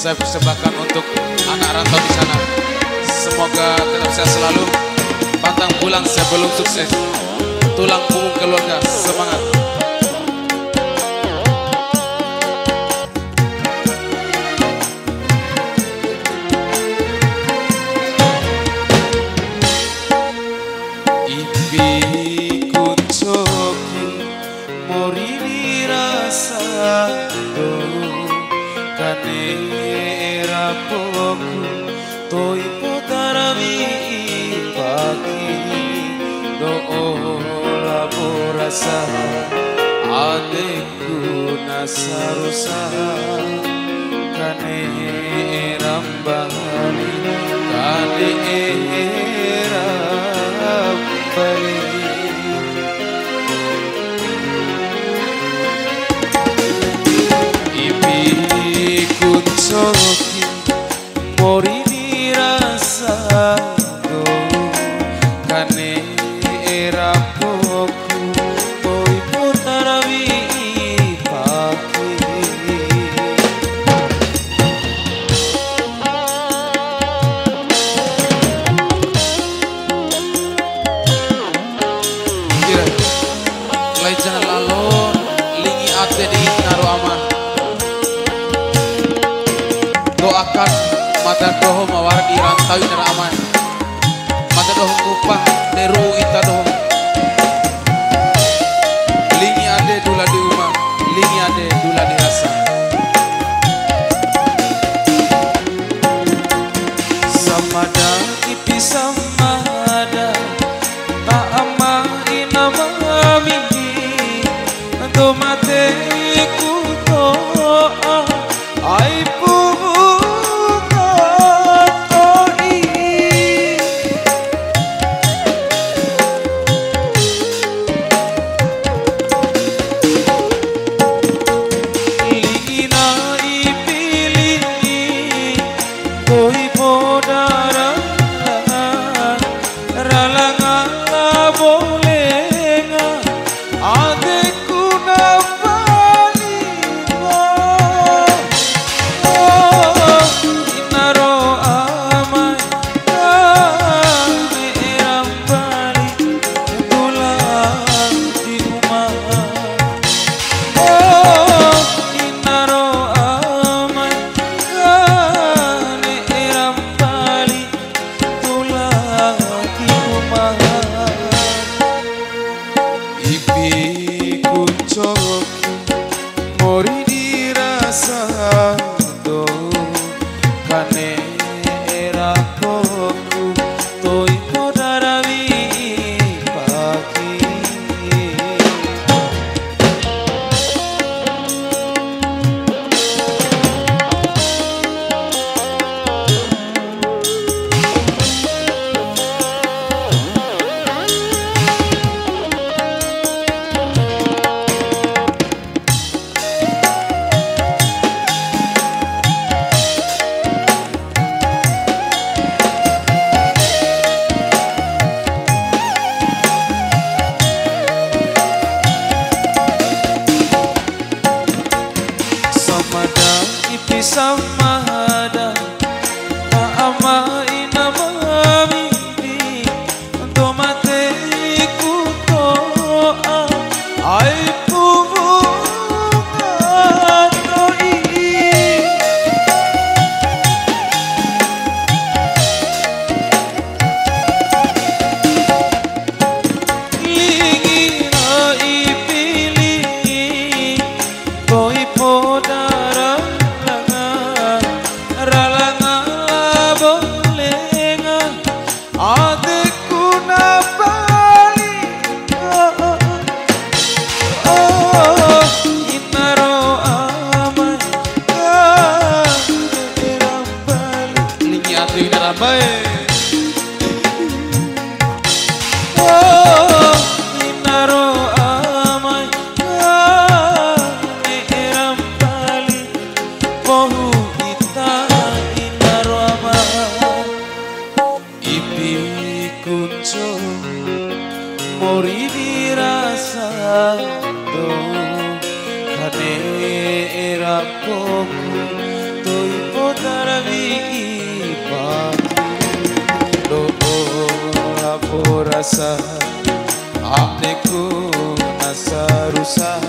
saya persembahkan untuk anak rantau di sana. Semoga tetap sehat selalu, pantang pulang sebelum sukses, tulang punggung keluarga, semangat. Ipi kuncoki mori dirasa do kane rapoku toi potarawi pagi do ora borasa adekku nasarusa kane rambali kane Ipi kuncoki mori dirasa do kane rapoku toi potarawi pagi mulai jangan lalon lingi ate di naru aman doakan mata doho mawargi rantau nara aman mata doho kupah deru ita doho lingi ade dula di umah lingi ade dula di rasa samada ipi samada tak ama inama tomate kuto ai pubuka oi lingina ipili koi podara ralanga bolenga adekku mori dirasa do kane rapoku toi podarawi pagi samada ama inama mini tomate kuto ai pubuka toi lingina ipili koi podara ralanga bolenga adekku nabali inaro amai rambali lingi ate narambai inaro amai rambali pohu ipi kunco mori dirasa do kane rapoku toi garbi ipang do lapor rasa apneku nasa rusak